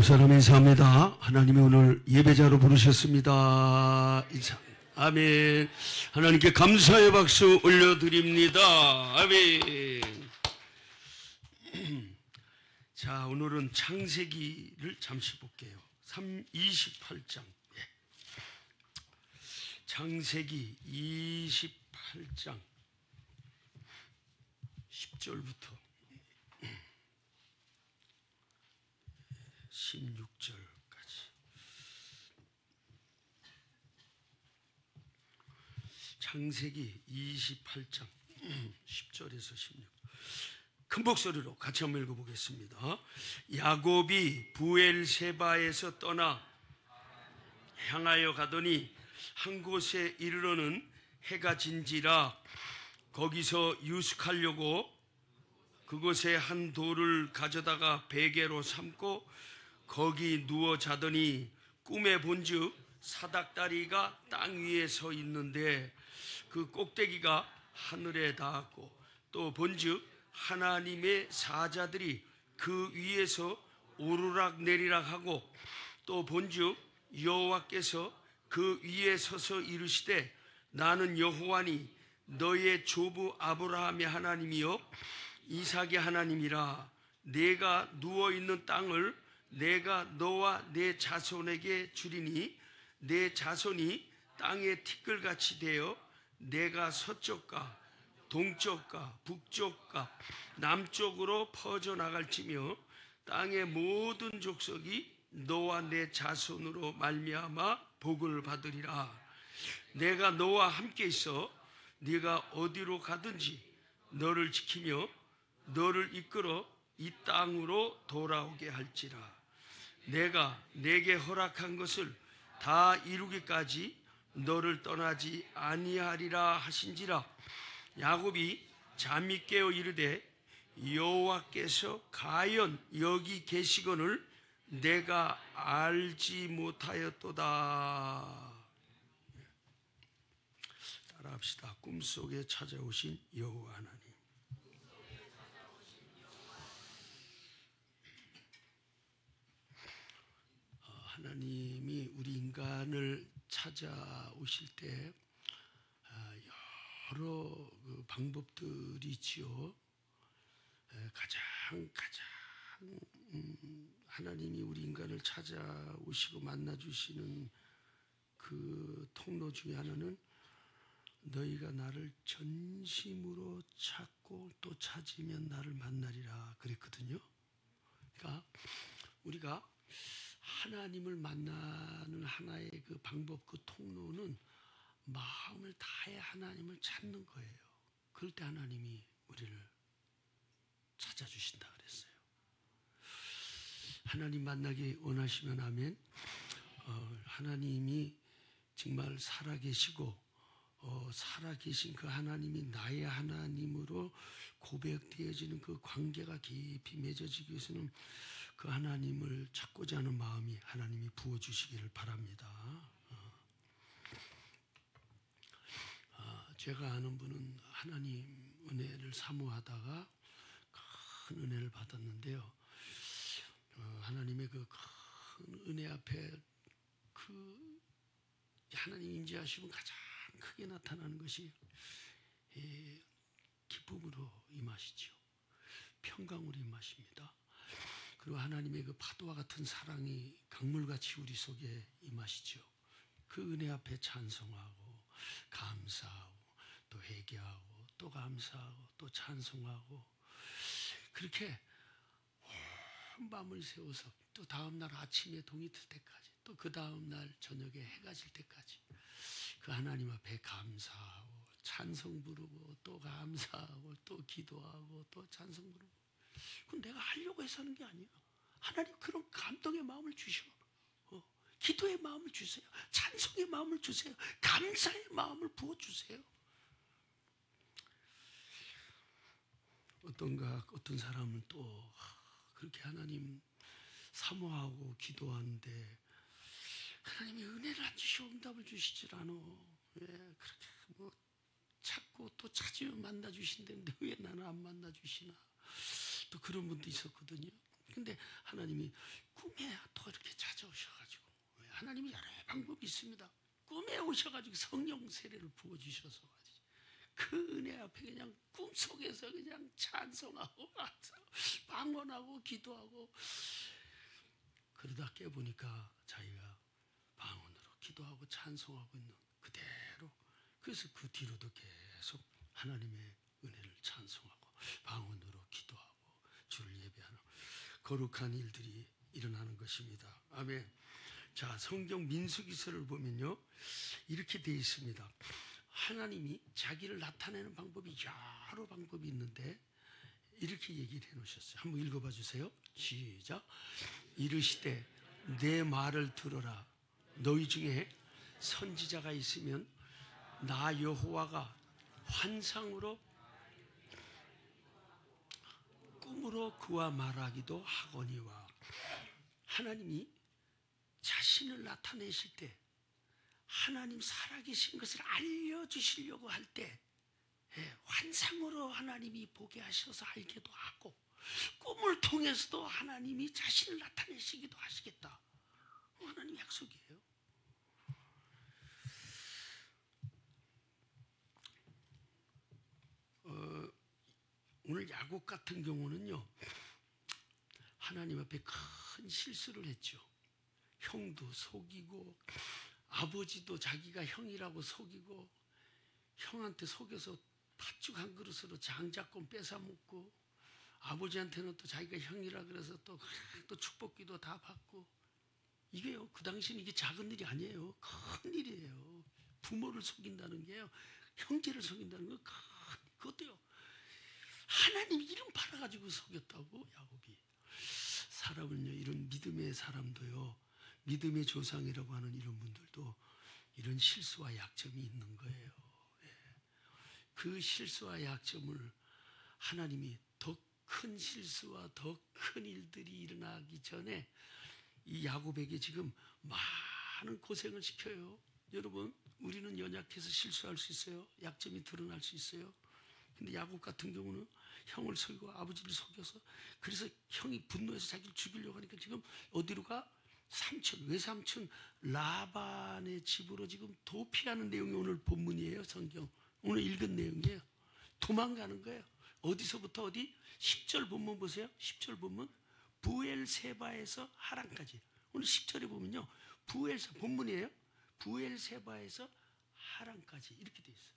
사람 인사합니다. 하나님이 오늘 예배자로 부르셨습니다. 인사. 아멘. 하나님께 감사의 박수 올려드립니다. 아멘. 자, 오늘은 창세기를 잠시 볼게요. 28장. 창세기 28장 10절부터 16절까지. 창세기 28장 10절에서 16절. 큰 목소리로 같이 한번 읽어보겠습니다. 야곱이 부엘세바에서 떠나 향하여 가더니 한 곳에 이르러는 해가 진지라 거기서 유숙하려고 그곳에 한 돌을 가져다가 베개로 삼고 거기 누워 자더니 꿈에 본즉 사닥다리가 땅 위에 서 있는데 그 꼭대기가 하늘에 닿았고 또 본즉 하나님의 사자들이 그 위에서 오르락 내리락 하고 또 본즉 여호와께서 그 위에 서서 이르시되 나는 여호와니 너의 조부 아브라함의 하나님이요 이삭의 하나님이라. 내가 누워있는 땅을 내가 너와 내 자손에게 주리니 내 자손이 땅의 티끌같이 되어 내가 서쪽과 동쪽과 북쪽과 남쪽으로 퍼져나갈지며 땅의 모든 족속이 너와 내 자손으로 말미암아 복을 받으리라. 내가 너와 함께 있어 네가 어디로 가든지 너를 지키며 너를 이끌어 이 땅으로 돌아오게 할지라. 내가 내게 허락한 것을 다 이루기까지 너를 떠나지 아니하리라 하신지라. 야곱이 잠이 깨어 이르되 여호와께서 과연 여기 계시거늘 내가 알지 못하였도다. 따라합시다. 꿈속에 찾아오신 여호와 하나님. 하나님이 우리 인간을 찾아오실 때 여러 방법들이 있지요. 가장 하나님이 우리 인간을 찾아오시고 만나주시는 그 통로 중에 하나는 너희가 나를 전심으로 찾고 또 찾으면 나를 만나리라 그랬거든요. 그러니까 우리가 하나님을 만나는 하나의 그 방법, 그 통로는 마음을 다해 하나님을 찾는 거예요. 그럴 때 하나님이 우리를 찾아주신다 그랬어요. 하나님 만나기 원하시면 아멘. 하나님이 정말 살아계시고 살아계신 그 하나님이 나의 하나님으로 고백되어지는 그 관계가 깊이 맺어지기 위해서는 그 하나님을 찾고자 하는 마음이 하나님이 부어주시기를 바랍니다. 제가 아는 분은 하나님 은혜를 사모하다가 큰 은혜를 받았는데요. 하나님의 그 큰 은혜 앞에 그 하나님 임재하시면 가장 크게 나타나는 것이 기쁨으로 임하시죠. 평강으로 임하십니다. 그리고 하나님의 그 파도와 같은 사랑이 강물같이 우리 속에 임하시죠. 그 은혜 앞에 찬송하고 감사하고 또 회개하고 또 감사하고 또 찬송하고 그렇게 온 밤을 새워서 또 다음날 아침에 동이 틀 때까지 또 그 다음날 저녁에 해가 질 때까지 그 하나님 앞에 감사하고 찬송 부르고 또 감사하고 또 기도하고 또 찬송 부르고. 그건 내가 하려고 해서 하는 게 아니에요. 하나님 그런 감동의 마음을 주셔. 기도의 마음을 주세요. 찬송의 마음을 주세요. 감사의 마음을 부어주세요. 어떤 사람은 또 그렇게 하나님 사모하고 기도하는데 하나님이 은혜를 안 주시고 응답을 주시질 않아. 왜 그렇게 찾고 또 찾으면 만나 주신다는데 왜 나는 안 만나 주시나. 또 그런 분도 있었거든요. 근데 하나님이 꿈에 또 이렇게 찾아오셔가지고, 하나님이 여러 방법이 있습니다. 꿈에 오셔가지고 성령 세례를 부어주셔서 그 은혜 앞에 그냥 꿈속에서 그냥 찬송하고 방언하고 기도하고, 그러다 깨보니까 자기가 방언으로 기도하고 찬송하고 있는 그대로. 그래서 그 뒤로도 계속 하나님의 은혜를 찬송하고 방언으로 기도하고 주를 예배하는 거룩한 일들이 일어나는 것입니다. 아멘. 자, 성경 민수기서를 보면요, 이렇게 되어 있습니다. 하나님이 자기를 나타내는 방법이 여러 방법이 있는데 이렇게 얘기를 해놓으셨어요. 한번 읽어봐 주세요. 시작. 이르시되 내 말을 들어라. 너희 중에 선지자가 있으면 나 여호와가 환상으로 꿈으로 그와 말하기도 하거니와. 하나님이 자신을 나타내실 때, 하나님 살아계신 것을 알려주시려고 할 때, 환상으로 하나님이 보게 하셔서 알게도 하고, 꿈을 통해서도 하나님이 자신을 나타내시기도 하시겠다. 하나님 약속이에요. 오늘 야곱 같은 경우는요, 하나님 앞에 큰 실수를 했죠. 형도 속이고 아버지도 자기가 형이라고 속이고, 형한테 속여서 팥죽 한 그릇으로 장자권 뺏어먹고, 아버지한테는 또 자기가 형이라 그래서 또 축복기도 다 받고. 이게요, 그 당시는 이게 작은 일이 아니에요. 큰 일이에요. 부모를 속인다는 게요, 형제를 속인다는 거 그것도요, 하나님 이름 팔아가지고 속였다고. 야곱이. 사람은요, 이런 믿음의 사람도요, 믿음의 조상이라고 하는 이런 분들도 이런 실수와 약점이 있는 거예요. 그 실수와 약점을 하나님이 더 큰 실수와 더 큰 일들이 일어나기 전에 이 야곱에게 지금 많은 고생을 시켜요. 여러분, 우리는 연약해서 실수할 수 있어요. 약점이 드러날 수 있어요. 근데 야곱 같은 경우는 형을 속이고 아버지를 속여서, 그래서 형이 분노해서 자기를 죽이려고 하니까 지금 어디로 가? 외삼촌 라반의 집으로 지금 도피하는 내용이 오늘 본문이에요. 성경 오늘 읽은 내용이에요. 도망가는 거예요. 어디서부터 어디? 10절 본문 보세요. 10절 본문, 부엘세바에서 하란까지. 오늘 10절에 보면요, 본문이에요. 부엘세바에서 하란까지 이렇게 돼 있어요.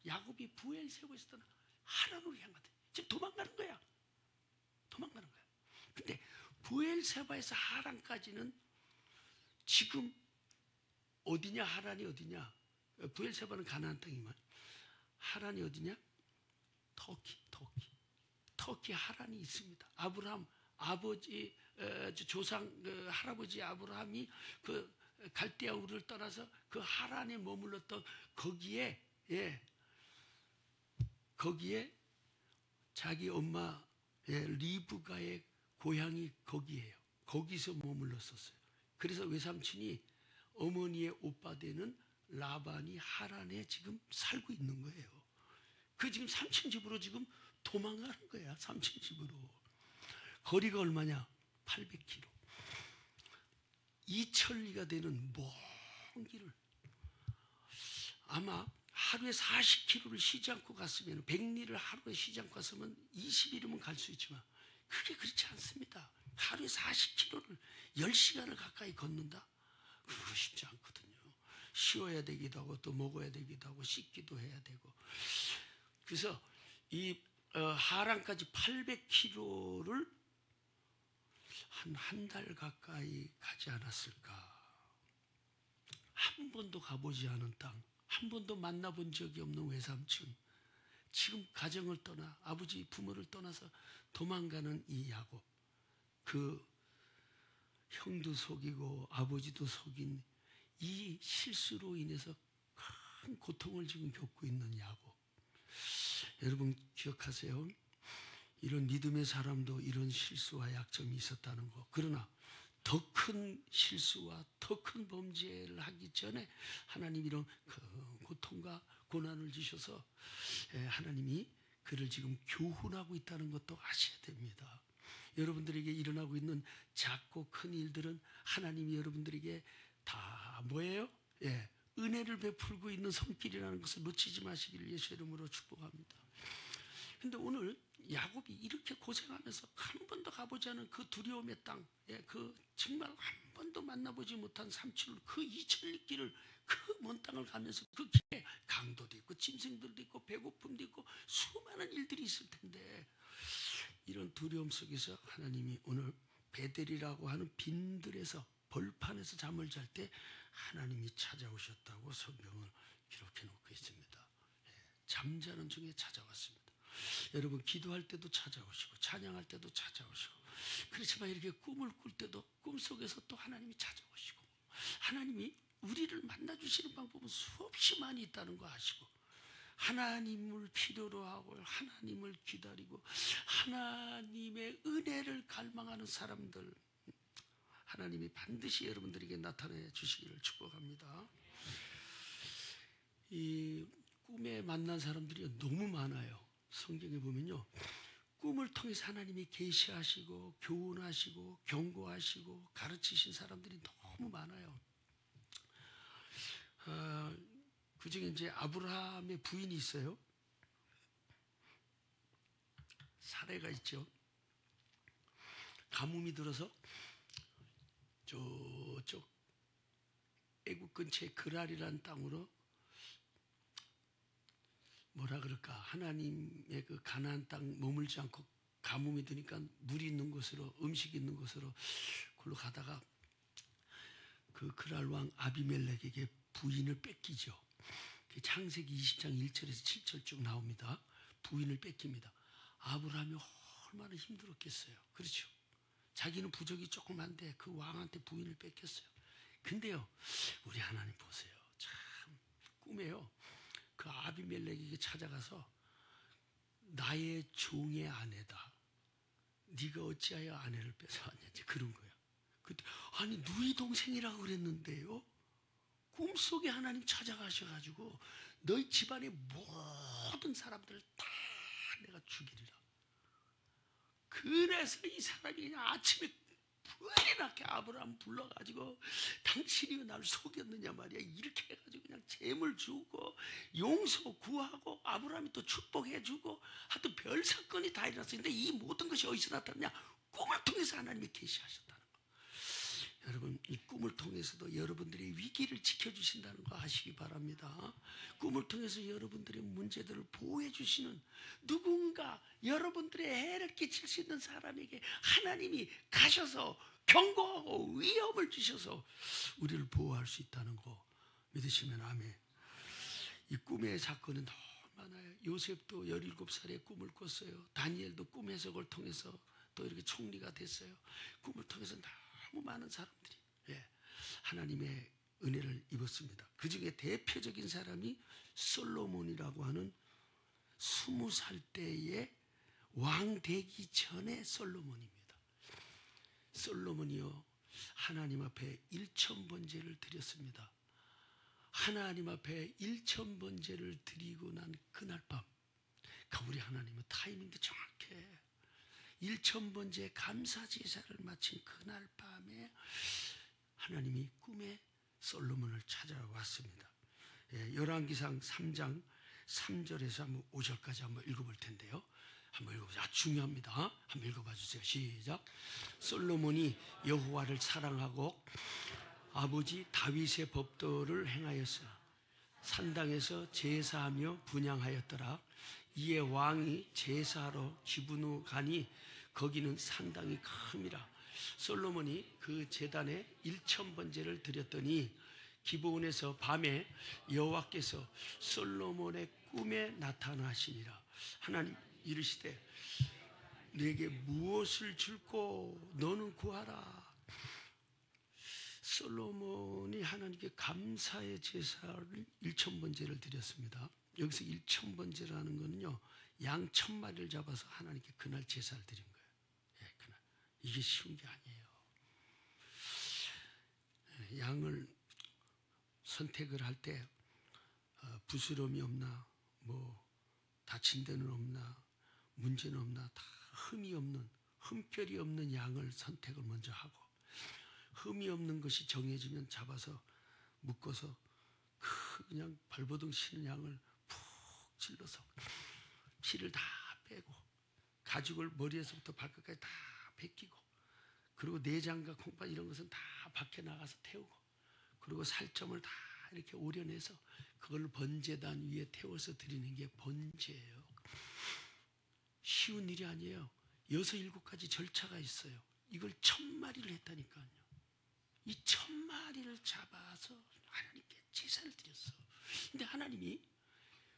야곱이 부엘세바에서 떠나 하란으로 향하대. 지금 도망가는 거야. 도망가는 거야. 근데 부엘세바에서 하란까지는 지금 어디냐? 하란이 어디냐? 부엘세바는 가나안 땅이만, 하란이 어디냐? 터키 하란이 있습니다. 아브라함 아버지 조상 할아버지 아브라함이 그 갈대아 우르를 떠나서 그 하란에 머물렀던 거기에, 거기에 자기 엄마 리브가의 고향이 거기예요. 거기서 머물렀었어요. 그래서 외삼촌이 어머니의 오빠 되는 라반이 하란에 지금 살고 있는 거예요. 그 지금 삼촌 집으로 지금 도망가는 거야. 삼촌 집으로. 거리가 얼마냐? 800km. 2천리가 되는 먼 길을 아마 하루에 40km를 쉬지 않고 갔으면, 100리를 하루에 쉬지 않고 갔으면 20일이면 갈 수 있지만 그게 그렇지 않습니다. 하루에 40km를 10시간을 가까이 걷는다? 그거 쉽지 않거든요. 쉬어야 되기도 하고 또 먹어야 되기도 하고 씻기도 해야 되고. 그래서 이 하란까지 800km를 한 달 가까이 가지 않았을까. 한 번도 가보지 않은 땅, 한 번도 만나본 적이 없는 외삼촌, 지금 가정을 떠나 아버지 부모를 떠나서 도망가는 이 야곱, 그 형도 속이고 아버지도 속인 이 실수로 인해서 큰 고통을 지금 겪고 있는 야곱. 여러분 기억하세요. 이런 믿음의 사람도 이런 실수와 약점이 있었다는 거. 그러나 더 큰 실수와 더 큰 범죄를 하기 전에 하나님 이런 큰 고통과 고난을 주셔서 하나님이 그를 지금 교훈하고 있다는 것도 아셔야 됩니다. 여러분들에게 일어나고 있는 작고 큰 일들은 하나님이 여러분들에게 다 뭐예요? 예, 은혜를 베풀고 있는 손길이라는 것을 놓치지 마시기를 예수 이름으로 축복합니다. 근데 오늘 야곱이 이렇게 고생하면서 한 번도 가보지 않은 그 두려움의 땅, 예, 그 정말 한 번도 만나보지 못한 삼칠 그 2000리 길을 그 먼 땅을 가면서 그 길에 강도도 있고 짐승들도 있고 배고픔도 있고 수많은 일들이 있을 텐데 이런 두려움 속에서 하나님이 오늘 베델이라고 하는 빈들에서 벌판에서 잠을 잘 때 하나님이 찾아오셨다고 성경을 기록해 놓고 있습니다. 예, 잠자는 중에 찾아왔습니다. 여러분 기도할 때도 찾아오시고 찬양할 때도 찾아오시고 그렇지만 이렇게 꿈을 꿀 때도 꿈속에서 또 하나님이 찾아오시고 하나님이 우리를 만나주시는 방법은 수없이 많이 있다는 거 아시고 하나님을 필요로 하고 하나님을 기다리고 하나님의 은혜를 갈망하는 사람들 하나님이 반드시 여러분들에게 나타내 주시기를 축복합니다. 이 꿈에 만난 사람들이 너무 많아요. 성경에 보면요 꿈을 통해서 하나님이 계시하시고 교훈하시고 경고하시고 가르치신 사람들이 너무 많아요. 그 중에 이제 아브라함의 부인이 있어요. 사례가 있죠. 가뭄이 들어서 저쪽 애국 근처의 그랄이라는 땅으로 뭐라 그럴까 하나님의 그 가나안 땅 머물지 않고 가뭄이 드니까 물이 있는 곳으로 음식이 있는 곳으로 그걸로 가다가 그 그랄 왕 아비멜렉에게 부인을 뺏기죠. 창세기 20장 1절에서 7절 쭉 나옵니다. 부인을 뺏깁니다. 아브라함이 얼마나 힘들었겠어요. 그렇죠. 자기는 부족이 조그만데 그 왕한테 부인을 뺏겼어요. 근데요 우리 하나님 보세요. 참 꿈에요 그 아비멜렉에게 찾아가서 나의 종의 아내다. 네가 어찌하여 아내를 뺏어왔냐지 그런 거야. 그때 아니 누이 동생이라고 그랬는데요. 꿈속에 하나님 찾아가셔가지고 너희 집안의 모든 사람들을 다 내가 죽이리라. 그래서 이 사람이 그냥 아침에 불이 나게 아브라함 불러가지고 당신이 나를 속였느냐 말이야. 이렇게 해가지고 그냥 재물 주고 용서 구하고 아브라함이 또 축복해주고 하여튼 별 사건이 다 일어났어요. 근데 이 모든 것이 어디서 나타났냐? 꿈을 통해서 하나님이 계시하셨다는 거. 여러분 이 꿈을 통해서도 여러분들의 위기를 지켜주신다는 거 아시기 바랍니다. 꿈을 통해서 여러분들의 문제들을 보호해 주시는 누군가 여러분들의 해를 끼칠 수 있는 사람에게 하나님이 가셔서 경고하고 위험을 주셔서 우리를 보호할 수 있다는 거 믿으시면 아멘. 이 꿈의 사건은 너무 많아요. 요셉도 17살에 꿈을 꿨어요. 다니엘도 꿈 해석을 통해서 또 이렇게 총리가 됐어요. 꿈을 통해서 너무 많은 사람들이 하나님의 은혜를 입었습니다. 그 중에 대표적인 사람이 솔로몬이라고 하는 20살 때의 왕 되기 전에 솔로몬입니다. 솔로몬이요 하나님 앞에 1000번제를 드렸습니다. 하나님 앞에 1000번제를 드리고 난 그날 밤 우리 하나님은 타이밍도 정확해. 1000번째 감사제사를 마친 그날 밤에 하나님이 꿈에 솔로몬을 찾아왔습니다. 열왕기상 3장 3절에서 한번 5절까지 한번 읽어볼 텐데요. 한번 읽어보세요. 중요합니다. 한번 읽어봐 주세요. 시작. 솔로몬이 여호와를 사랑하고 아버지 다윗의 법도를 행하였으나 산당에서 제사하며 분향하였더라. 이에 왕이 제사하러 기브노 가니 거기는 산당이 큼이라. 솔로몬이 그 제단에 1000번제를 드렸더니 기브온에서 밤에 여호와께서 솔로몬의 꿈에 나타나시니라. 하나님 이르시되 내게 무엇을 줄꼬 너는 구하라. 솔로몬이 하나님께 감사의 제사를 1000번제를 드렸습니다. 여기서 1000번제라는 거는요 양 1000마리를 잡아서 하나님께 그날 제사를 드린 거예요. 그날 이게 쉬운 게 아니에요. 양을 선택을 할 때 부스럼이 없나 뭐 다친 데는 없나 문제는 없나 다 흠이 없는 흠결이 없는 양을 선택을 먼저 하고, 흠이 없는 것이 정해지면 잡아서 묶어서 그냥 발버둥 치는 양을 푹 찔러서 피를 다 빼고, 가죽을 머리에서부터 발끝까지 다 벗기고, 그리고 내장과 콩팥 이런 것은 다 밖에 나가서 태우고, 그리고 살점을 다 이렇게 오려내서 그걸 번제단 위에 태워서 드리는 게 번제예요. 쉬운 일이 아니에요. 6, 7가지 절차가 있어요. 이걸 1000마리를 했다니까요. 이 1000마리를 잡아서 하나님께 제사를 드렸어. 근데 하나님이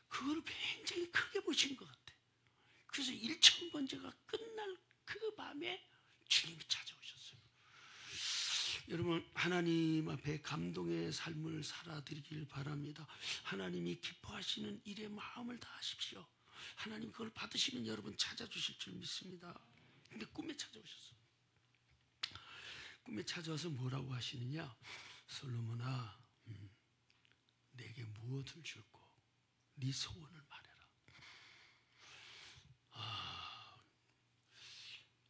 그걸 굉장히 크게 보신 것 같아. 그래서 1000번제가 끝날 그 밤에 주님이 찾아오셨어요. 여러분, 하나님 앞에 감동의 삶을 살아드리길 바랍니다. 하나님이 기뻐하시는 일에 마음을 다하십시오. 하나님 그걸 받으시면 여러분 찾아주실 줄 믿습니다. 근데 꿈에 찾아오셨어요. 꿈에 찾아와서 뭐라고 하시느냐? 솔로몬아, 내게 무엇을 줄고 네 소원을 말해라.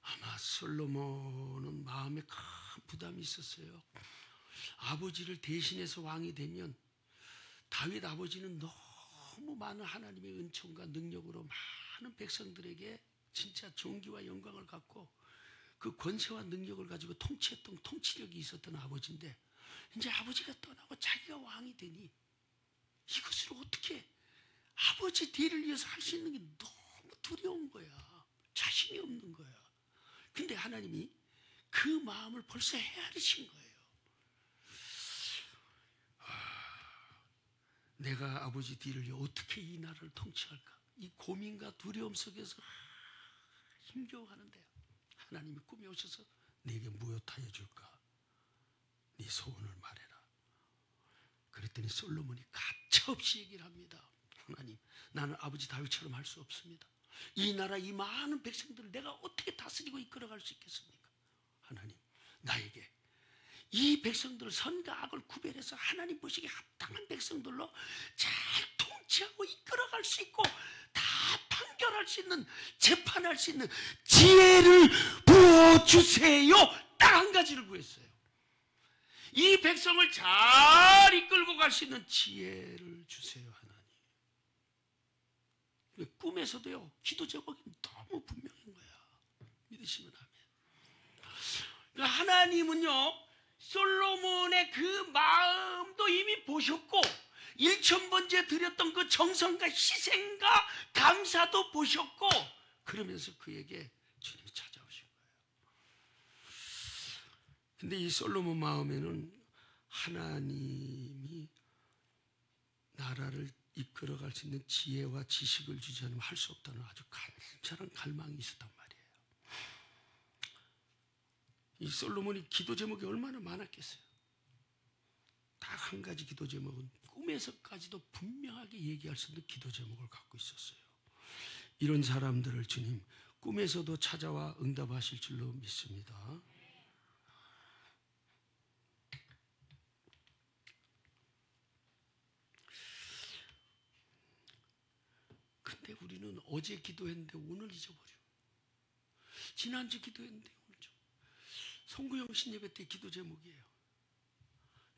아마 솔로몬은 마음에 큰 부담이 있었어요. 아버지를 대신해서 왕이 되면, 다윗 아버지는 너무 많은 하나님의 은총과 능력으로 많은 백성들에게 진짜 존귀와 영광을 갖고 그 권세와 능력을 가지고 통치했던, 통치력이 있었던 아버지인데, 이제 아버지가 떠나고 자기가 왕이 되니 이것을 어떻게 아버지 뒤를 위해서 할 수 있는 게 너무 두려운 거야. 자신이 없는 거야. 근데 하나님이 그 마음을 벌써 헤아리신 거예요. 내가 아버지 뒤를 위해 어떻게 이 나라를 통치할까? 이 고민과 두려움 속에서 힘겨워하는데 하나님이 꿈에 오셔서 내게 무엇하여 줄까? 네 소원을 말해라. 그랬더니 솔로몬이 가차없이 얘기를 합니다. 하나님, 나는 아버지 다윗처럼 할 수 없습니다. 이 나라 이 많은 백성들을 내가 어떻게 다스리고 이끌어갈 수 있겠습니까? 하나님, 나에게 이 백성들을 선과 악을 구별해서 하나님 보시기에 합당한 백성들로 잘 통치하고 이끌어갈 수 있고 다 판결할 수 있는, 재판할 수 있는 지혜를 부어주세요. 딱 한 가지를 구했어요. 이 백성을 잘 이끌고 갈 수 있는 지혜를 주세요, 하나님. 꿈에서도요, 기도 제목이 너무 분명한 거야. 믿으시면 아멘. 하나님은요, 솔로몬의 그 마음도 이미 보셨고 1000번째 드렸던 그 정성과 희생과 감사도 보셨고, 그러면서 그에게 주님이 찾아오신 거예요. 근데 이 솔로몬 마음에는 하나님이 나라를 이끌어갈 수 있는 지혜와 지식을 주지 않으면 할 수 없다는 아주 간절한 갈망이 있었단 말이에요. 이 솔로몬이 기도 제목이 얼마나 많았겠어요. 딱 한 가지 기도 제목은 꿈에서까지도 분명하게 얘기할 수 있는 기도 제목을 갖고 있었어요. 이런 사람들을 주님 꿈에서도 찾아와 응답하실 줄로 믿습니다. 근데 우리는 어제 기도했는데 오늘 잊어버려. 지난주 기도했는데 오늘 좀. 송구영신 예배 때 기도 제목이에요.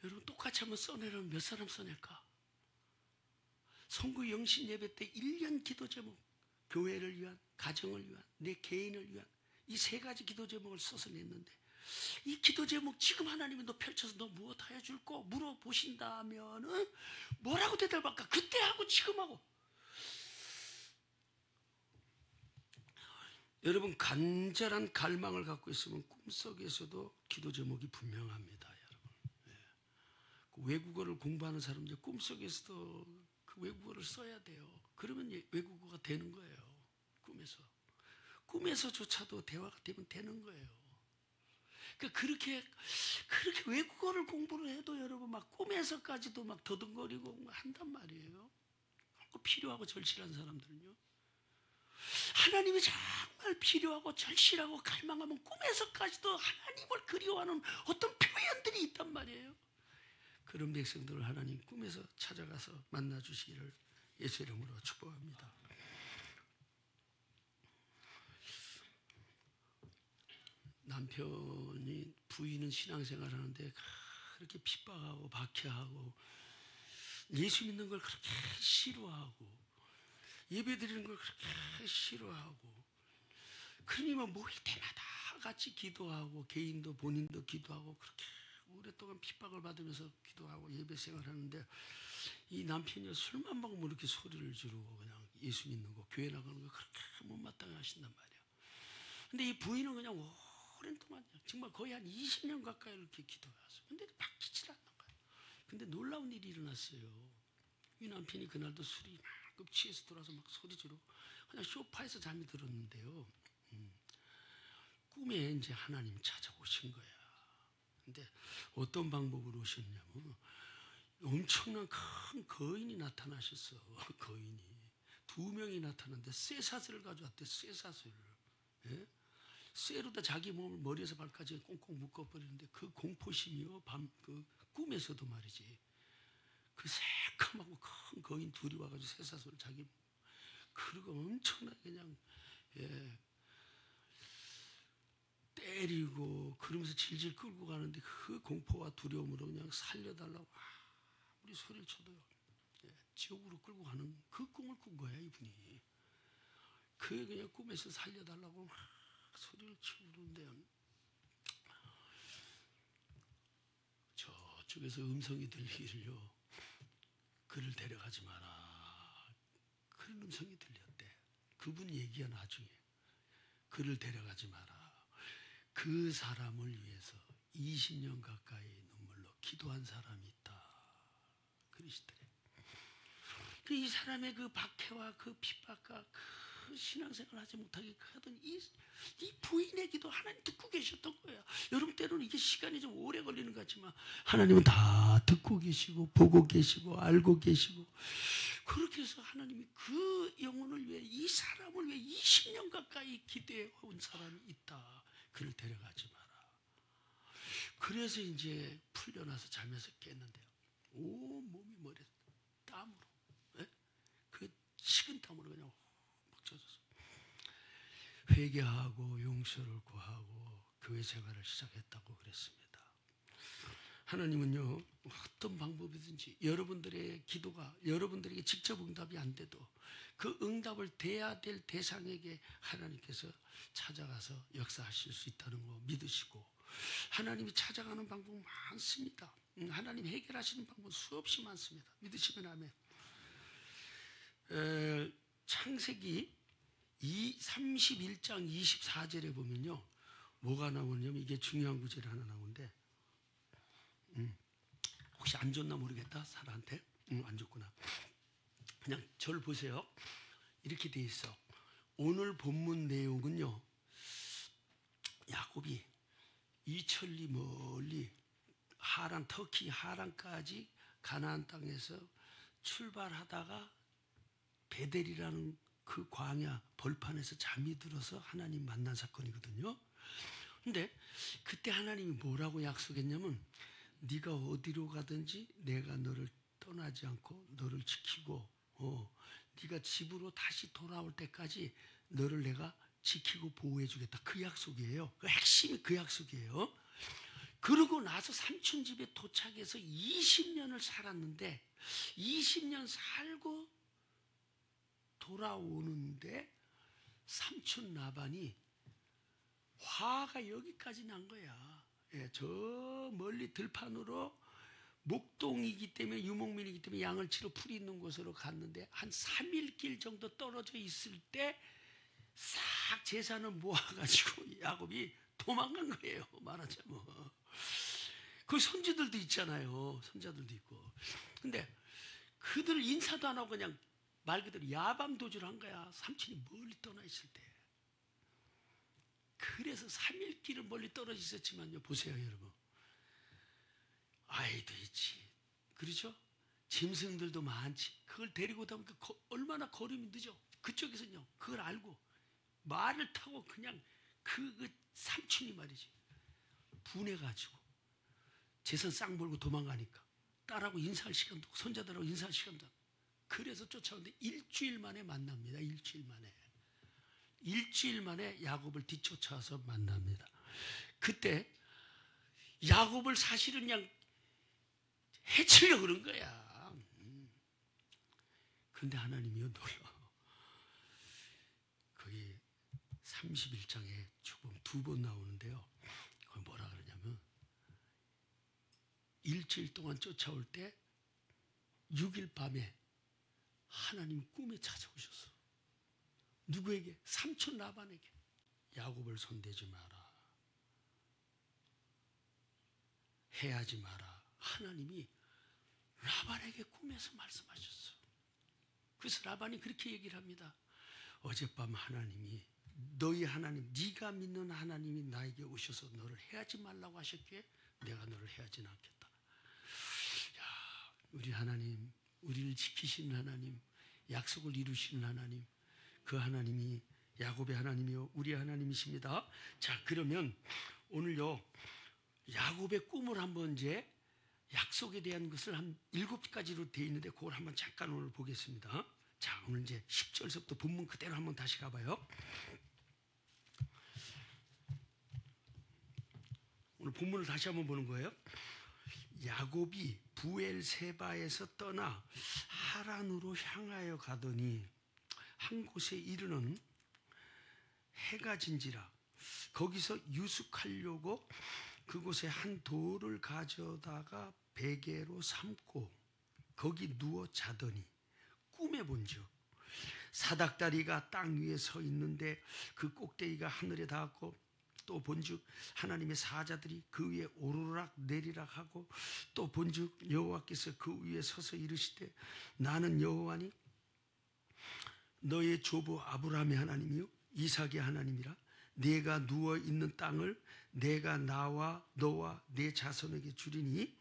여러분 똑같이 한번 써내려면 몇 사람 써낼까? 송구영신 예배 때 1년 기도 제목, 교회를 위한, 가정을 위한, 내 개인을 위한 이 3가지 기도 제목을 써서 냈는데, 이 기도 제목 지금 하나님이 너 펼쳐서 너 무엇 하여 줄까? 물어보신다면은 뭐라고 대답할까? 그때 하고 지금 하고. 여러분 간절한 갈망을 갖고 있으면 꿈속에서도 기도 제목이 분명합니다. 여러분. 예. 그 외국어를 공부하는 사람들 꿈속에서도 그 외국어를 써야 돼요. 그러면 외국어가 되는 거예요. 꿈에서조차도 대화가 되면 되는 거예요. 그러니까 그렇게 외국어를 공부를 해도 여러분 막 꿈에서까지도 막 더듬거리고 한단 말이에요. 필요하고 절실한 사람들은요. 하나님이 정말 필요하고 절실하고 갈망하면 꿈에서까지도 하나님을 그리워하는 어떤 표현들이 있단 말이에요. 그런 백성들을 하나님 꿈에서 찾아가서 만나주시기를 예수 이름으로 축복합니다. 남편이 부인은 신앙생활 하는데 그렇게 핍박하고 박해하고 예수 믿는 걸 그렇게 싫어하고 예배 드리는 걸 그렇게 싫어하고 그러니만 모일 때마다 같이 기도하고 개인도 본인도 기도하고 그렇게 오랫동안 핍박을 받으면서 기도하고 예배 생활하는데 이 남편이 술만 먹으면 이렇게 소리를 지르고 그냥 예수 믿는 거 교회 나가는 거 그렇게 못마땅해 하신단 말이야. 근데 이 부인은 그냥 오랜 동안 정말 거의 한 20년 가까이 이렇게 기도해왔어. 근데 바뀌질 않는 거야. 근데 놀라운 일이 일어났어요. 이 남편이 그날도 술이 막 취해서 돌아서 막 소리 지르고 그냥 소파에서 잠이 들었는데요. 꿈에 이제 하나님 찾아오신 거야. 근데 어떤 방법으로 오셨냐면 엄청난 큰 거인이 나타나셨어. 거인이 2명이 나타났는데 쇠사슬을 가져왔대. 쇠사슬을. 예? 쇠로다 자기 몸을 머리에서 발까지 꽁꽁 묶어버리는데 그 공포심이요. 그 꿈에서도 말이지. 그 새까맣고 큰 거인 둘이 와가지고 쇠사슬을 자기 그리고 엄청나게 그냥 때리고 그러면서 질질 끌고 가는데 그 공포와 두려움으로 그냥 살려달라고 아무리 소리를 쳐도요. 지옥으로 끌고 가는 그 꿈을 꾼 거야 이분이. 그 그냥 꿈에서 살려달라고 막 소리를 치고 그러는데 저쪽에서 음성이 들리기를요. 그를 데려가지 마라. 그런 음성이 들렸대. 그분 얘기야 나중에. 그를 데려가지 마라. 그 사람을 위해서 20년 가까이 눈물로 기도한 사람이 있다. 그러시더래. 이 사람의 그 박해와 그 핍박과 그 신앙생활 하지 못하게 하던 이 부인의 기도 하나님 듣고 계셨던 거야. 여러분 때로는 이게 시간이 좀 오래 걸리는 것 같지만 하나님은 다 듣고 계시고 보고 계시고 알고 계시고 그렇게 해서 하나님이 그 영혼을 위해 이 사람을 위해 20년 가까이 기도해 온 사람이 있다. 그를 데려가지 마라. 그래서 이제 풀려나서 잠에서 깼는데요. 온 몸이 머리에 땀으로 그 식은 땀으로 그냥 막 젖었어. 회개하고 용서를 구하고 교회 생활을 시작했다고 그랬습니다. 하나님은요 어떤 방법이든지 여러분들의 기도가 여러분들에게 직접 응답이 안 돼도 그 응답을 돼야 될 대상에게 하나님께서 찾아가서 역사하실 수 있다는 거 믿으시고 하나님이 찾아가는 방법 많습니다. 하나님 해결하시는 방법 수없이 많습니다. 믿으시면 아멘. 창세기 31장 24절에 보면요 뭐가 나오냐면 이게 중요한 구절이 하나 나오는데 혹시 안 줬나 모르겠다 사라한테 안 줬구나. 그냥 저를 보세요. 이렇게 돼 있어. 오늘 본문 내용은요 야곱이 이천리 멀리 하란 터키 하란까지 가나안 땅에서 출발하다가 베델이라는 그 광야 벌판에서 잠이 들어서 하나님 만난 사건이거든요. 근데 그때 하나님이 뭐라고 약속했냐면 네가 어디로 가든지 내가 너를 떠나지 않고 너를 지키고 네가 집으로 다시 돌아올 때까지 너를 내가 지키고 보호해 주겠다. 그 약속이에요. 그 핵심이 그 약속이에요. 그러고 나서 삼촌 집에 도착해서 20년을 살았는데 20년 살고 돌아오는데 삼촌 라반이 화가 여기까지 난 거야. 저 멀리 들판으로 목동이기 때문에 유목민이기 때문에 양을 치러 풀이 있는 곳으로 갔는데 한 3일 길 정도 떨어져 있을 때 싹 재산을 모아가지고 야곱이 도망간 거예요. 말하자면 그 손주들도 있잖아요. 손자들도 있고. 근데 그들 인사도 안 하고 그냥 말 그대로 야밤도주를 한 거야. 삼촌이 멀리 떠나 있을 때. 그래서 3일 길을 멀리 떨어져 있었지만요. 보세요 여러분. 아이도 있지. 그렇죠? 짐승들도 많지. 그걸 데리고 오다 보니까 얼마나 걸음이 늦어. 그쪽에서는요. 그걸 알고 말을 타고 그냥 그 삼촌이 말이지. 분해가지고 재산 싹 몰고 도망가니까 딸하고 인사할 시간도 없고 손자들하고 인사할 시간도 없고 그래서 쫓아오는데 일주일 만에 만납니다. 일주일 만에 야곱을 뒤쫓아서 만납니다. 그때 야곱을 사실은 그냥 해치려고 그런 거야. 근데 하나님이요 놀라. 거기 31장에 죽음 2번 나오는데요. 거기 뭐라 그러냐면 일주일 동안 쫓아올 때 6일 밤에 하나님 꿈에 찾아오셔서 누구에게? 삼촌 라반에게. 야곱을 손대지 마라, 해하지 마라. 하나님이 라반에게 꿈에서 말씀하셨어. 그래서 라반이 그렇게 얘기를 합니다. 어젯밤 하나님이, 너희 하나님, 네가 믿는 하나님이 나에게 오셔서 너를 해하지 말라고 하셨기에 내가 너를 해하지는 않겠다. 야, 우리 하나님, 우리를 지키시는 하나님, 약속을 이루시는 하나님, 그 하나님이 야곱의 하나님이요 우리 하나님이십니다. 자, 그러면 오늘요 야곱의 꿈을 한번 이제 약속에 대한 것을 한 7가지로 되어 있는데 그걸 한번 잠깐 오늘 보겠습니다. 자, 오늘 이제 10절서부터 본문 그대로 한번 다시 가봐요. 오늘 본문을 다시 한번 보는 거예요. 야곱이 부엘세바에서 떠나 하란으로 향하여 가더니 한 곳에 이르는 해가 진지라. 거기서 유숙하려고 그곳에 한 돌을 가져다가 베개로 삼고 거기 누워 자더니 꿈에 본즉 사닥다리가 땅 위에 서 있는데 그 꼭대기가 하늘에 닿았고 또 본즉 하나님의 사자들이 그 위에 오르락 내리락 하고 또 본즉 여호와께서 그 위에 서서 이르시되 나는 여호와니 너의 조부 아브라함의 하나님이요 이삭의 하나님이라. 네가 누워 있는 땅을 내가 나와 너와 네 자손에게 주리니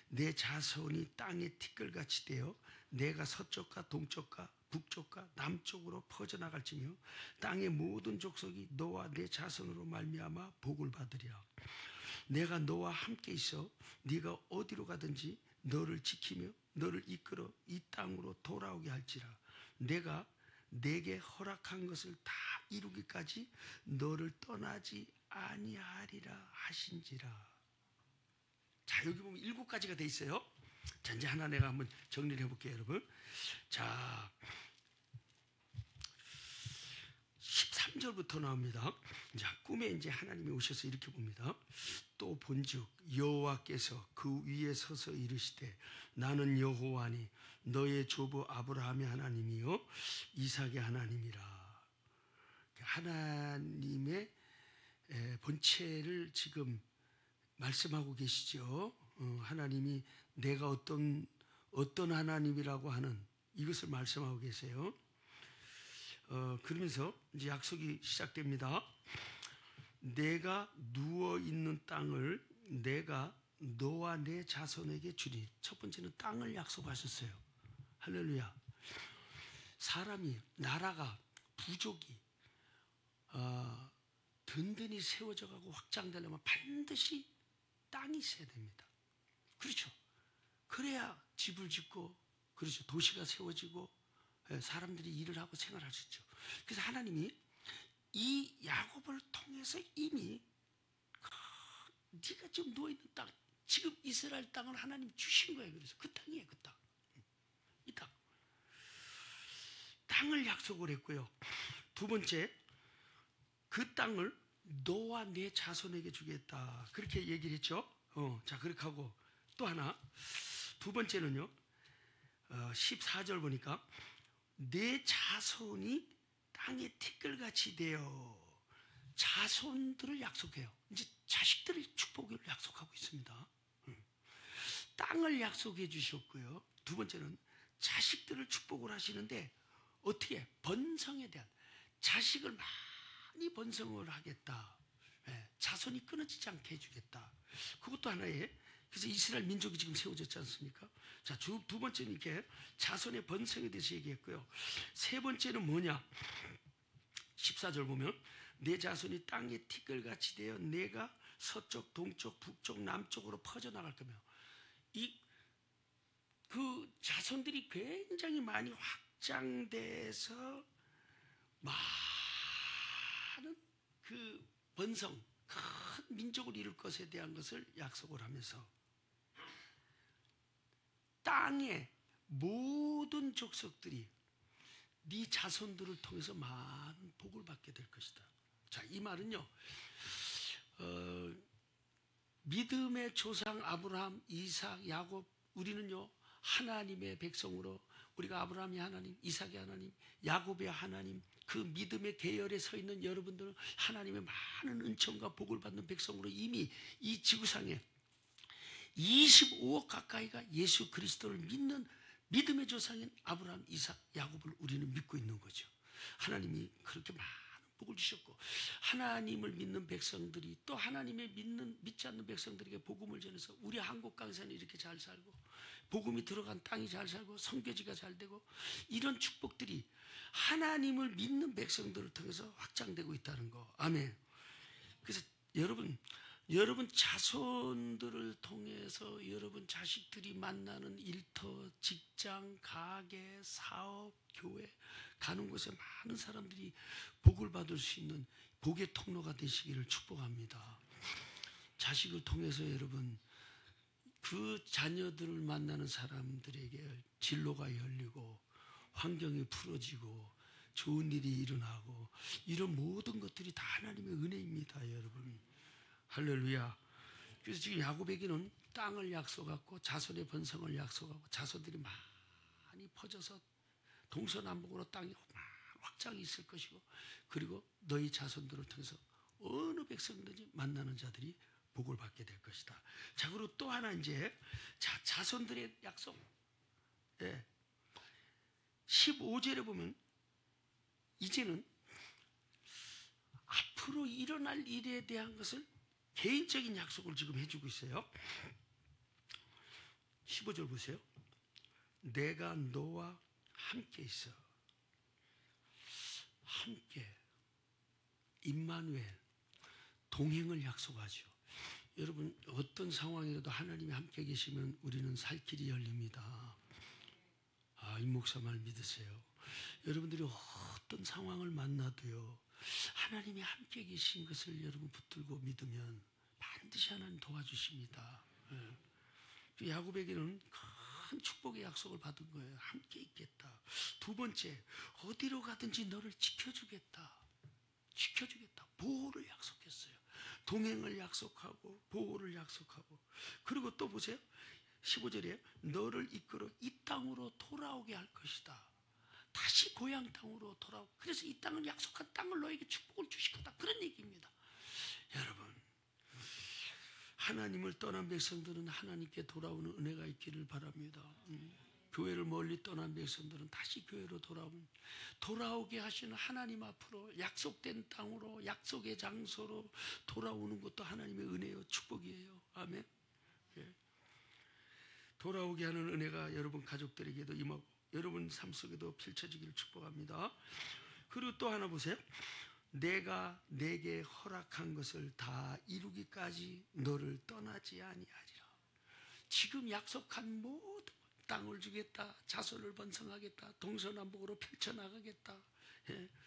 내 자손이 땅의 티끌같이 되어 내가 서쪽과 동쪽과 북쪽과 남쪽으로 퍼져나갈지며 땅의 모든 족속이 너와 내 자손으로 말미암아 복을 받으리라. 내가 너와 함께 있어 네가 어디로 가든지 너를 지키며 너를 이끌어 이 땅으로 돌아오게 할지라. 내가 내게 허락한 것을 다 이루기까지 너를 떠나지 아니하리라 하신지라. 자, 여기 보면 7가지가 돼 있어요. 자, 이제 하나 내가 한번 정리를 해볼게요, 여러분. 자, 13절부터 나옵니다. 자, 꿈에 이제 하나님이 오셔서 이렇게 봅니다. 또 본즉 여호와께서 그 위에 서서 이르시되 나는 여호와니 너의 조부 아브라함의 하나님이요 이삭의 하나님이라. 하나님의 본체를 지금 말씀하고 계시죠. 하나님이 내가 어떤 하나님이라고 하는 이것을 말씀하고 계세요. 그러면서 이제 약속이 시작됩니다. 내가 누워 있는 땅을 내가 너와 내 자손에게 주리. 첫 번째는 땅을 약속하셨어요. 할렐루야. 사람이, 나라가, 부족이 든든히 세워져 가고 확장되려면 반드시 땅이 있어야 됩니다. 그렇죠. 그래야 집을 짓고, 그렇죠, 도시가 세워지고 사람들이 일을 하고 생활할 수 있죠. 그래서 하나님이 이 야곱을 통해서 이미 네가 지금 누워있는 땅, 지금 이스라엘 땅을 하나님 주신 거예요. 그래서 그 땅이에요. 그 땅. 이 땅. 땅을 약속을 했고요. 두 번째, 그 땅을 너와 내 자손에게 주겠다. 그렇게 얘기를 했죠. 자, 그렇게 하고 또 하나, 두 번째는요, 14절 보니까 내 자손이 땅의 티끌같이 되어. 자손들을 약속해요. 이제 자식들의 축복을 약속하고 있습니다. 땅을 약속해 주셨고요. 두 번째는 자식들을 축복을 하시는데 어떻게? 번성에 대한, 자식을 많이 번성을 하겠다. 자손이 끊어지지 않게 해주겠다. 그것도 하나의, 그래서 이스라엘 민족이 지금 세워졌지 않습니까? 자, 두 번째는 이렇게 자손의 번성에 대해서 얘기했고요. 세 번째는 뭐냐? 14절 보면 내 자손이 땅의 티끌같이 되어 내가 서쪽, 동쪽, 북쪽, 남쪽으로 퍼져나갈 거며, 그 자손들이 굉장히 많이 확장돼서 많은 그 번성, 큰 민족을 이룰 것에 대한 것을 약속을 하면서 땅의 모든 족속들이 네 자손들을 통해서 많은 복을 받게 될 것이다. 자, 이 말은요, 믿음의 조상 아브라함, 이삭, 야곱, 우리는요 하나님의 백성으로, 우리가 아브라함의 하나님, 이삭의 하나님, 야곱의 하나님, 그 믿음의 계열에 서 있는 여러분들은 하나님의 많은 은총과 복을 받는 백성으로 이미 이 지구상에 25억 가까이가 예수 그리스도를 믿는 믿음의 조상인 아브라함, 이삭, 야곱을 우리는 믿고 있는 거죠. 하나님이 그렇게 많은 복을 주셨고, 하나님을 믿는 백성들이 또 하나님의 믿지 않는 백성들에게 복음을 전해서 우리 한국 강산이 이렇게 잘 살고, 복음이 들어간 땅이 잘 살고, 선교지가 잘 되고, 이런 축복들이 하나님을 믿는 백성들을 통해서 확장되고 있다는 거. 아멘. 그래서 여러분 자손들을 통해서 여러분 자식들이 만나는 일터, 직장, 가게, 사업, 교회 가는 곳에 많은 사람들이 복을 받을 수 있는 복의 통로가 되시기를 축복합니다. 자식을 통해서 여러분 그 자녀들을 만나는 사람들에게 진로가 열리고 환경이 풀어지고 좋은 일이 일어나고, 이런 모든 것들이 다 하나님의 은혜입니다, 여러분. 할렐루야. 그래서 지금 야곱에게는 땅을 약속하고 자손의 번성을 약속하고, 자손들이 많이 퍼져서 동서남북으로 땅이 확장이 있을 것이고, 그리고 너희 자손들을 통해서 어느 백성든지 만나는 자들이 복을 받게 될 것이다. 자, 그리고 또 하나 이제 자손들의 약속. 15절에 보면 이제는 앞으로 일어날 일에 대한 것을 개인적인 약속을 지금 해주고 있어요. 15절 보세요. 내가 너와 함께 있어. 함께, 임마누엘, 동행을 약속하죠. 여러분 어떤 상황이라도 하나님이 함께 계시면 우리는 살 길이 열립니다. 이 목사 말 믿으세요. 여러분들이 어떤 상황을 만나도요, 하나님이 함께 계신 것을 여러분 붙들고 믿으면 반드시 하나님 도와주십니다. 야곱에게는 큰 축복의 약속을 받은 거예요. 함께 있겠다. 두 번째, 어디로 가든지 너를 지켜주겠다. 지켜주겠다. 보호를 약속했어요. 동행을 약속하고 보호를 약속하고, 그리고 또 보세요. 15절에 너를 이끌어 이 땅으로 돌아오게 할 것이다. 다시 고향 땅으로 돌아오고, 그래서 이 땅을, 약속한 땅을 너에게 축복을 주실 거다, 그런 얘기입니다. 여러분, 하나님을 떠난 백성들은 하나님께 돌아오는 은혜가 있기를 바랍니다. 교회를 멀리 떠난 백성들은 다시 교회로 돌아오게 하시는 하나님 앞으로, 약속된 땅으로, 약속의 장소로 돌아오는 것도 하나님의 은혜요, 축복이에요. 아멘. 돌아오게 하는 은혜가 여러분 가족들에게도 임하고 여러분 삶 속에도 펼쳐지기를 축복합니다. 그리고 또 하나 보세요. 내가 내게 허락한 것을 다 이루기까지 너를 떠나지 아니하리라. 지금 약속한 모든 땅을 주겠다, 자손을 번성하겠다, 동서남북으로 펼쳐나가겠다,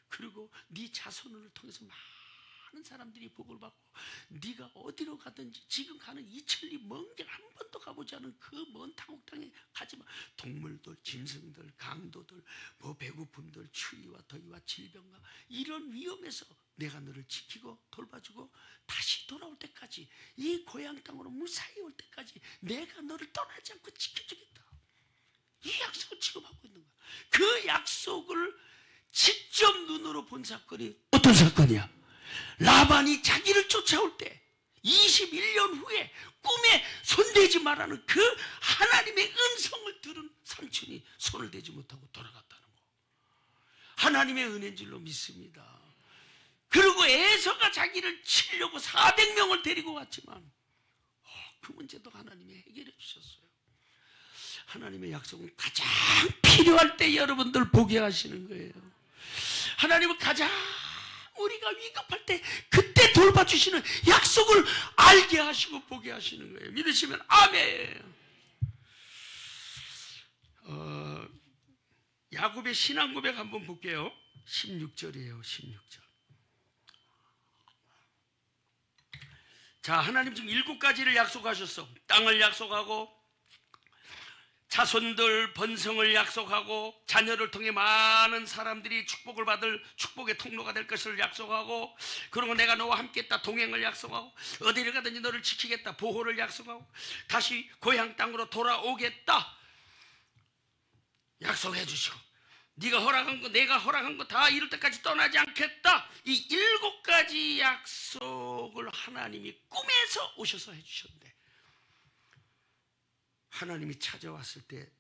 그리고 네 자손을 통해서 많은 사람들이 복을 받고, 네가 어디로 가든지, 지금 가는 이천리 먼 길 한 번도 가보지 않은 그 먼 타국 땅에 가지만, 동물들, 짐승들, 강도들, 배고픔들, 추위와 더위와 질병과 이런 위험에서 내가 너를 지키고 돌봐주고 다시 돌아올 때까지, 이 고향 땅으로 무사히 올 때까지 내가 너를 떠나지 않고 지켜주겠다. 이 약속을 지금 하고 있는 거야. 그 약속을 직접 눈으로 본 사건이 어떤 사건이야? 라반이 자기를 쫓아올 때 21년 후에 꿈에 손대지 말라는 그 하나님의 음성을 들은 삼촌이 손을 대지 못하고 돌아갔다는 거, 하나님의 은혜인 줄로 믿습니다. 그리고 에서가 자기를 치려고 400명을 데리고 왔지만 그 문제도 하나님이 해결해 주셨어요. 하나님의 약속은 가장 필요할 때 여러분들 보게 하시는 거예요. 하나님은 가장 우리가 위급할 때 그때 돌봐주시는 약속을 알게 하시고 보게 하시는 거예요. 믿으시면 아멘. 야곱의 신앙 고백 한번 볼게요. 16절이에요. 16절. 자, 하나님 지금 7가지를 약속하셨어. 땅을 약속하고, 자손들 번성을 약속하고, 자녀를 통해 많은 사람들이 축복을 받을 축복의 통로가 될 것을 약속하고, 그리고 내가 너와 함께 있다 동행을 약속하고, 어디를 가든지 너를 지키겠다 보호를 약속하고, 다시 고향 땅으로 돌아오겠다 약속해 주시고, 네가 허락한 거 내가 허락한 거 다 이룰 때까지 떠나지 않겠다. 이 7가지 약속을 하나님이 꿈에서 오셔서 해주셨는데, 하나님이 찾아왔을 때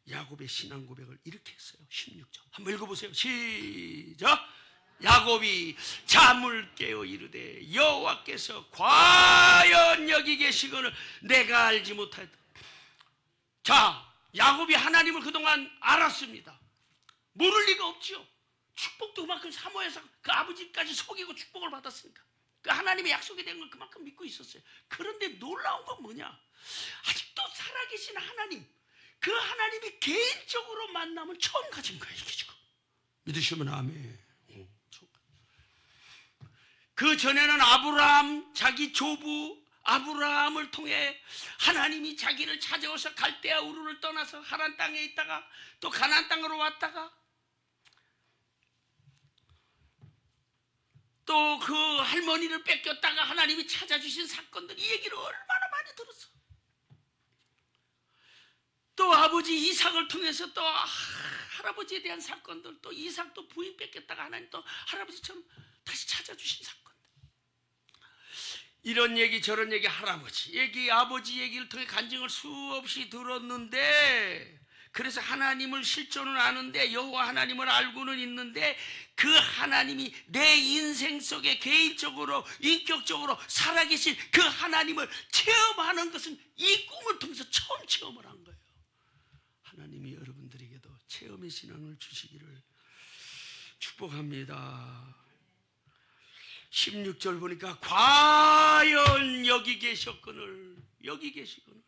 야곱의 신앙 고백을 이렇게 했어요. 16절 한번 읽어보세요. 시작. 야곱이 잠을 깨어 이르되 여호와께서 과연 여기 계시거늘 내가 알지 못하였다. 자, 야곱이 하나님을 그동안 알았습니다. 모를 리가 없죠. 축복도 그만큼 사모해서 그 아버지까지 속이고 축복을 받았으니까 그 하나님의 약속이 된 걸 그만큼 믿고 있었어요. 그런데 놀라운 건 뭐냐? 아직도 살아계신 하나님, 그 하나님이 개인적으로 만남을 처음 가진 거예요. 이게 지금 믿으시면 아멘. 그 전에는 아브라함, 자기 조부 아브라함을 통해 하나님이 자기를 찾아오셔서 갈대아 우르를 떠나서 하란 땅에 있다가 또 가나안 땅으로 왔다가 또 그 할머니를 뺏겼다가 하나님이 찾아주신 사건들, 이 얘기를 얼마나 많이 들었어. 또 아버지 이삭을 통해서 또 할아버지에 대한 사건들, 또 이삭도 부인 뺏겼다가 하나님 또 할아버지처럼 다시 찾아주신 사건들, 이런 얘기 저런 얘기, 할아버지 얘기 아버지 얘기를 통해 간증을 수없이 들었는데, 그래서 하나님을 실존을 아는데, 여호와 하나님을 알고는 있는데, 그 하나님이 내 인생 속에 개인적으로 인격적으로 살아계신 그 하나님을 체험하는 것은 이 꿈을 통해서 처음 체험을 한 거예요. 하나님이 여러분들에게도 체험의 신앙을 주시기를 축복합니다. 16절 보니까 과연 여기 계셨거늘, 여기 계시거늘,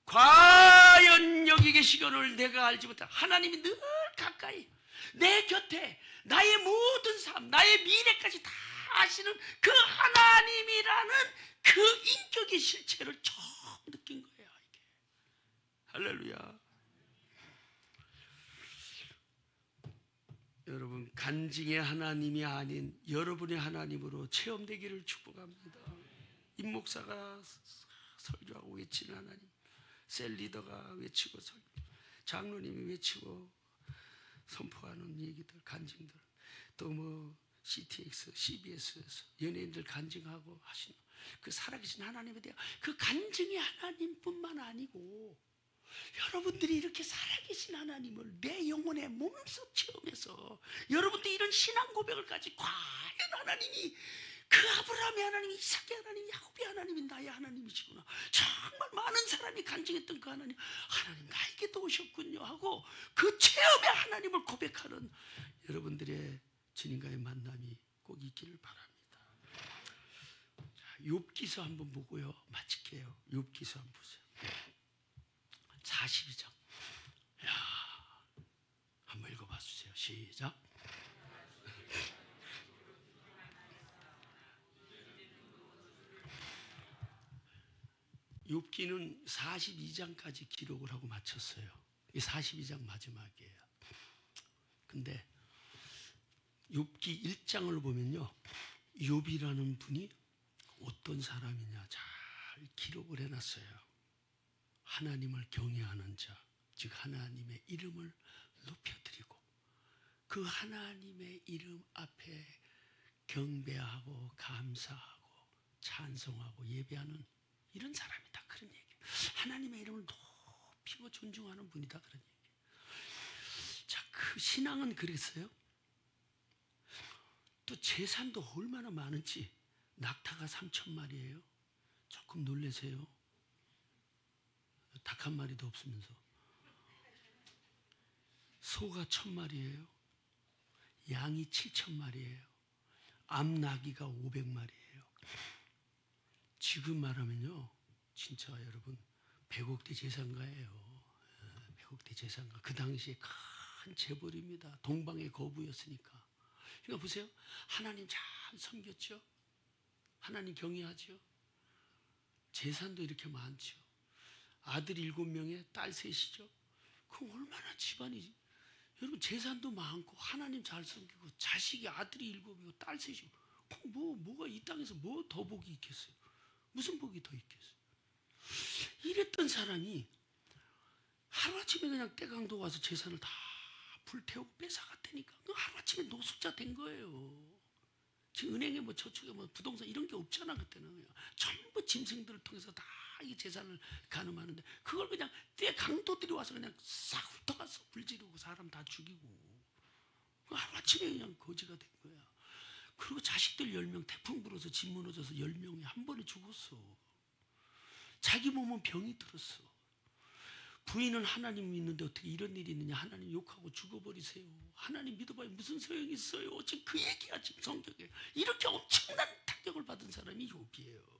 과연 여기 계시거늘 내가 알지 못한 하나님이 늘 가까이 내 곁에 나의 모든 삶, 나의 미래까지 다 아시는 그 하나님이라는 그 인격의 실체를 처음 느낀 거예요. 이게. 할렐루야. 여러분, 간증의 하나님이 아닌 여러분의 하나님으로 체험되기를 축복합니다. 임 목사가 설교하고 외치는 하나님, 셀 리더가 외치고 장로님이 외치고 선포하는 얘기들, 간증들, 또 뭐 CTX, CBS에서 연예인들 간증하고 하시는 그 살아계신 하나님에 대한 그 간증의 하나님뿐만 아니고, 여러분들이 이렇게 살아계신 하나님을 내 영혼의 몸소 체험해서 여러분들이 이런 신앙 고백을 가지고, 과연 하나님이 그 아브라함의 하나님, 이삭의 하나님, 야곱의 하나님이 나의 하나님이시구나, 정말 많은 사람이 간증했던 그 하나님, 하나님 나에게도 오셨군요 하고 그 체험의 하나님을 고백하는 여러분들의 주님과의 만남이 꼭 있기를 바랍니다. 욥기서 한번 보고요 마칠게요. 욥기서 한번 보세요. 42장. 야, 한번 읽어봐 주세요. 시작. 욥기는 42장까지 기록을 하고 마쳤어요. 이 42장 마지막이에요. 근데 욥기 1장을 보면요, 욥이라는 분이 어떤 사람이냐 잘 기록을 해놨어요. 하나님을 경외하는 자, 즉 하나님의 이름을 높여드리고 그 하나님의 이름 앞에 경배하고 감사하고 찬송하고 예배하는 이런 사람이다, 그런 얘기예요. 하나님의 이름을 높이고 존중하는 분이다, 그런 얘기예요. 자, 그 신앙은 그랬어요. 또 재산도 얼마나 많은지, 낙타가 3,000마리예요. 조금 놀라세요. 닭 한 마리도 없으면서. 소가 1,000마리예요. 양이 7,000마리예요. 암나귀가 500마리예요. 지금 말하면요, 진짜 여러분 100억대 재산가예요. 100억대 재산가. 그 당시에 큰 재벌입니다. 동방의 거부였으니까. 그러니까 보세요, 하나님 잘 섬겼죠. 하나님 경외하죠. 재산도 이렇게 많죠. 아들 7명에 딸 3이죠. 그럼 얼마나 집안이, 여러분 재산도 많고 하나님 잘 섬기고 자식이 아들이 7이고 딸 3이고 뭐가 이 땅에서 뭐 더 복이 있겠어요? 무슨 복이 더 있겠어요? 이랬던 사람이 하루아침에 그냥 떼강도 와서 재산을 다 불태우고 뺏어갔다니까. 하루아침에 노숙자 된 거예요. 지금 은행에 뭐 저축에 뭐 부동산 이런 게 없잖아. 그때는 전부 짐승들을 통해서 다 이 재산을 가늠하는데 그걸 그냥 떼강도들이 와서 그냥 싹 훑어가서 불지르고 사람 다 죽이고 하루아침에 그냥 거지가 된 거야. 그리고 자식들 10명 태풍 불어서 집 무너져서 10명이 한 번에 죽었어. 자기 몸은 병이 들었어. 부인은 하나님 믿는데 어떻게 이런 일이 있느냐. 하나님 욕하고 죽어버리세요. 하나님 믿어봐야 무슨 소용이 있어요. 지금 그 얘기야. 지금 성경에 이렇게 엄청난 타격을 받은 사람이 욥이에요.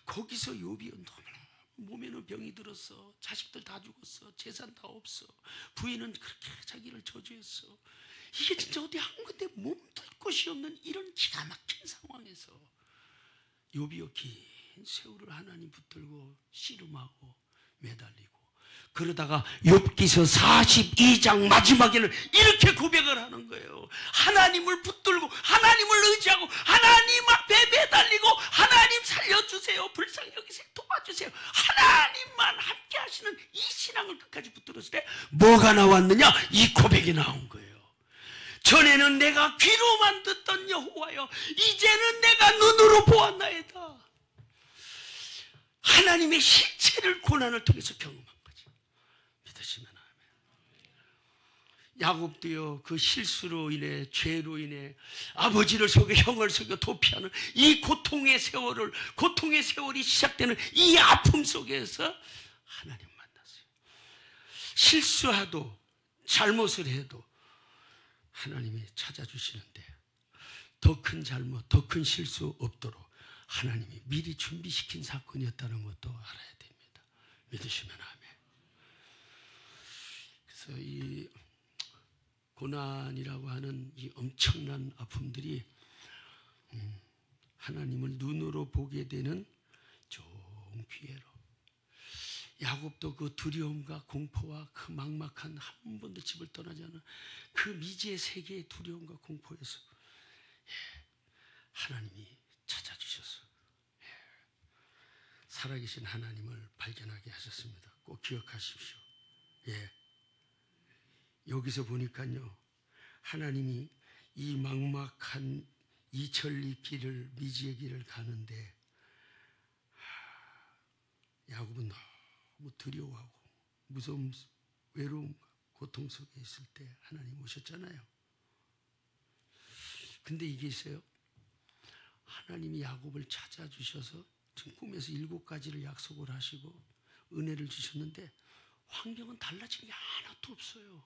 거기서 욥이 너무나 몸에는 병이 들었어. 자식들 다 죽었어. 재산 다 없어. 부인은 그렇게 자기를 저주했어. 이게 진짜 어디 한 군데 몸둘 곳이 없는 이런 기가 막힌 상황에서 욥이요 긴 세월을 하나님 붙들고 씨름하고 매달리고 그러다가 욥기서 42장 마지막에는 이렇게 고백을 하는 거예요. 하나님을 붙들고 하나님을 의지하고 하나님 앞에 매달리고 하나님 살려주세요. 불쌍히 여기세요. 도와주세요. 하나님만 함께 하시는 이 신앙을 끝까지 붙들었을 때 뭐가 나왔느냐? 이 고백이 나온 거예요. 전에는 내가 귀로만 듣던 여호와여 이제는 내가 눈으로 보았나이다. 하나님의 실체를 고난을 통해서 경험한 거지. 믿으시면 아멘. 야곱도요 그 실수로 인해 죄로 인해 아버지를 속여 형을 속여 도피하는 이 고통의 세월이 시작되는 이 아픔 속에서 하나님 만났어요. 실수하도 잘못을 해도 하나님이 찾아주시는데 더 큰 잘못, 더 큰 실수 없도록 하나님이 미리 준비시킨 사건이었다는 것도 알아야 됩니다. 믿으시면 아멘. 그래서 이 고난이라고 하는 이 엄청난 아픔들이 하나님을 눈으로 보게 되는 좋은 기회로 야곱도 그 두려움과 공포와 그 막막한 한 번도 집을 떠나지 않은 그 미지의 세계의 두려움과 공포에서 하나님이 찾아주셔서 살아계신 하나님을 발견하게 하셨습니다. 꼭 기억하십시오. 여기서 보니까요 하나님이 이 막막한 이천리 길을 미지의 길을 가는데 야곱은 너무 두려워하고 무서움, 외로움, 고통 속에 있을 때 하나님 오셨잖아요. 근데 이게 있어요. 하나님이 야곱을 찾아주셔서 지금 꿈에서 7가지를 약속을 하시고 은혜를 주셨는데 환경은 달라진 게 하나도 없어요.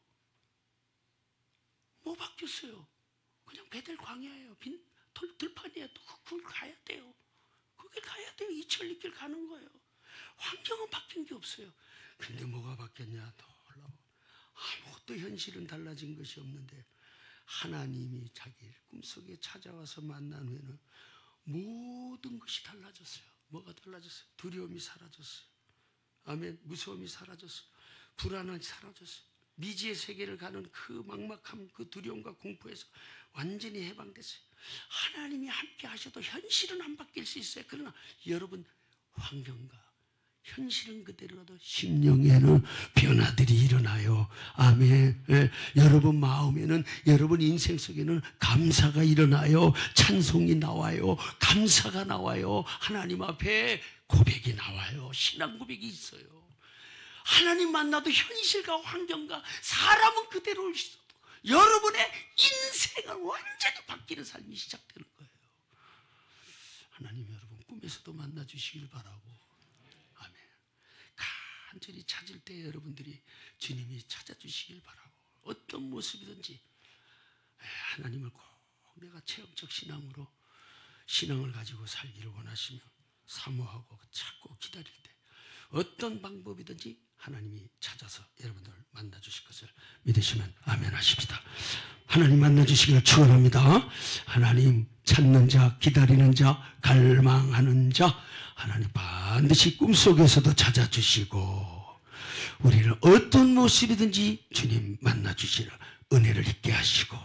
뭐 바뀌었어요? 그냥 베델 광야예요. 빈 들판이에요. 또 그걸 가야 돼요. 거길 가야 돼요. 이천리길 가는 거예요. 환경은 바뀐 게 없어요. 근데 뭐가 바뀌었냐? 놀라워. 아무것도 현실은 달라진 것이 없는데 하나님이 자기 꿈속에 찾아와서 만난 후에는 모든 것이 달라졌어요. 뭐가 달라졌어요? 두려움이 사라졌어요. 아멘. 무서움이 사라졌어요. 불안함이 사라졌어요. 미지의 세계를 가는 그 막막함, 그 두려움과 공포에서 완전히 해방됐어요. 하나님이 함께 하셔도 현실은 안 바뀔 수 있어요. 그러나 여러분 환경과 현실은 그대로라도 심령에는 변화들이 일어나요. 아멘. 여러분 마음에는, 여러분 인생 속에는 감사가 일어나요. 찬송이 나와요. 감사가 나와요. 하나님 앞에 고백이 나와요. 신앙 고백이 있어요. 하나님 만나도 현실과 환경과 사람은 그대로 있어도 여러분의 인생은 완전히 바뀌는 삶이 시작되는 거예요. 하나님 여러분 꿈에서도 만나주시길 바라고, 아멘. 간절히 찾을 때 여러분들이 주님이 찾아주시길 바라고, 어떤 모습이든지 하나님을 꼭 내가 체험적 신앙으로 신앙을 가지고 살기를 원하시며 사모하고 찾고 기다릴 때 어떤 방법이든지 하나님이 찾아서 여러분들 만나주실 것을 믿으시면 아멘 하십니다. 하나님 만나주시기를 축원합니다. 하나님 찾는 자, 기다리는 자, 갈망하는 자 하나님 반드시 꿈속에서도 찾아주시고 우리를 어떤 모습이든지 주님 만나주시는 은혜를 있게 하시고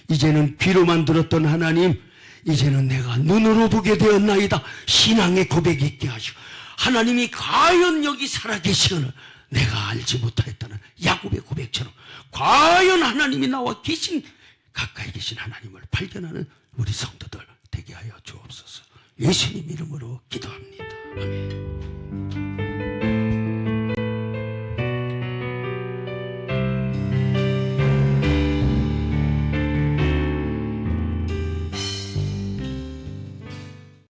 이제는 귀로만 들었던 하나님 이제는 내가 눈으로 보게 되었나이다 신앙의 고백이 있게 하시고 하나님이 과연 여기 살아계시거늘 내가 알지 못하였다는 야곱의 고백처럼 과연 하나님이 나와 계신 가까이 계신 하나님을 발견하는 우리 성도들 되게 하여 주옵소서. 예수님 이름으로 기도